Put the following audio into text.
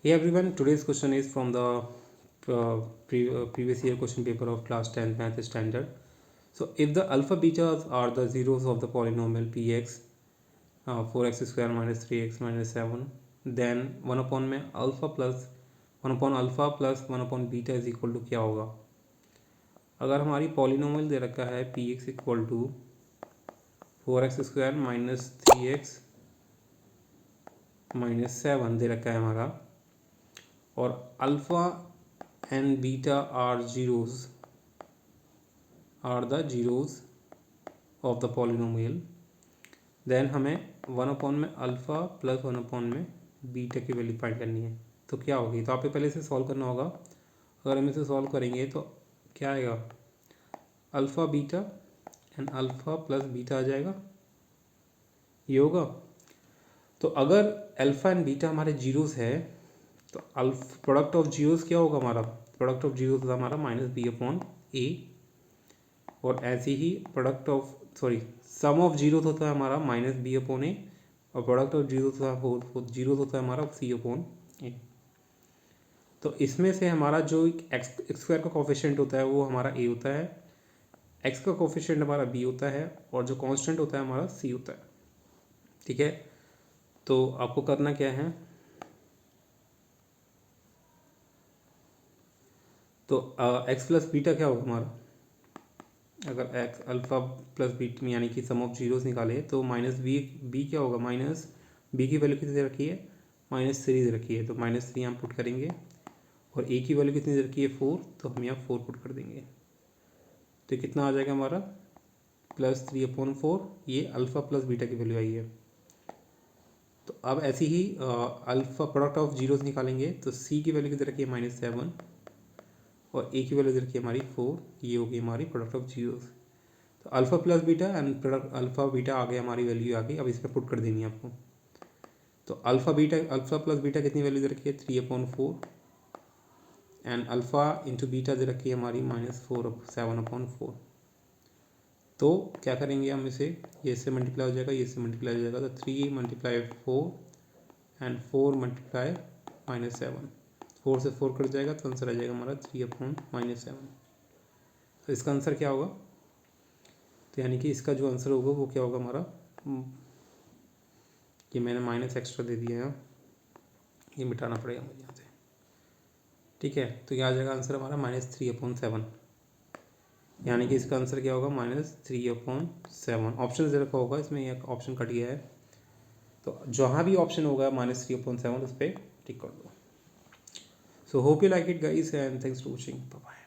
Hey everyone, today's question is from the previous year question paper of class 10 math standard. So if the alpha betas are the zeros of the polynomial px 4x square minus 3x minus 7, then 1 upon में alpha plus 1 upon alpha plus 1 upon beta is equal to क्या होगा। अगर हमारी polynomial दे रखा है px equal to 4x square minus 3x minus 7 दे रखा है हमारा, और alpha and beta are zeros are the zeros of the polynomial, then हमें 1 अपॉन में अल्फ़ा प्लस 1 अपॉन में बीटा की वैल्यू फाइंड करनी है। तो क्या होगी, तो आपको पहले इसे सॉल्व करना होगा। अगर हम इसे सॉल्व करेंगे तो क्या आएगा, alpha beta and alpha plus beta आ जाएगा, ये होगा। तो अगर अल्फ़ा एंड बीटा हमारे जीरोस है तो प्रोडक्ट ऑफ जीरोस क्या होगा हमारा, प्रोडक्ट ऑफ जीरोस होता है हमारा माइनस बी अपॉन ए, और ऐसे ही product of sum of zeros होता है हमारा माइनस बी अपॉन ए, और प्रोडक्ट ऑफ जीरोस होता है हमारा सी अपॉन ए। तो इसमें से हमारा जो एक्स स्क्वायर का कोफिशिएंट होता है वो हमारा ए होता है, एक्स का कोफिशिएंट हमारा बी होता है, और जो कांस्टेंट होता है हमारा सी होता है। ठीक है, तो आपको करना क्या है, तो एक्स प्लस बीटा क्या होगा हमारा, अगर एक्स अल्फ़ा प्लस बीटा यानी कि सम ऑफ जीरोस निकाले तो माइनस बी क्या होगा, माइनस बी की वैल्यू कितनी दे रखी है, -3 दे रखी है, तो -3 हम पुट करेंगे, और ए की वैल्यू कितनी दे रखी है 4, तो हम यहाँ 4 पुट कर देंगे। तो कितना आ जाएगा हमारा +3/4, ये अल्फ़ा प्लस बीटा की वैल्यू आई है। तो अब ऐसे ही अल्फ़ा प्रोडक्ट ऑफ जीरोस निकालेंगे, तो सी की वैल्यू कितनी रखी है -7, और ए की वैल्यू दे रखी है हमारी 4, ये होगी हमारी प्रोडक्ट ऑफ जीरोस। तो alpha plus beta and product alpha beta आ गया, हमारी वैल्यू आ गई। अब इसमें पुट कर देनी है आपको। तो अल्फ़ा प्लस बीटा कितनी वैल्यू दे रखी है 3/4, एंड अल्फ़ा इंटू बीटा दे रखी है हमारी -7/4। तो क्या करेंगे हम इसे, ये इससे मल्टीप्लाई हो जाएगा, ये इससे मल्टीप्लाई हो जाएगा, तो 3 × 4 एंड 4 × -7, 4 से 4 कट जाएगा, तो आंसर आ जाएगा हमारा 3/-7। तो इसका आंसर क्या होगा, तो यानी कि इसका जो आंसर होगा वो क्या होगा हमारा, ये मैंने माइनस एक्स्ट्रा दे दिया है, ये मिटाना पड़ेगा मुझे यहाँ से। ठीक है, तो ये आ जाएगा आंसर हमारा -3/7, यानी कि इसका आंसर क्या होगा -3/7। ऑप्शन दे रखा होगा इसमें, एक ऑप्शन कट गया है, तो जहाँ भी ऑप्शन होगा -3/7 उस पर टिक कर दो। So hope you like it guys, and thanks for watching, bye bye.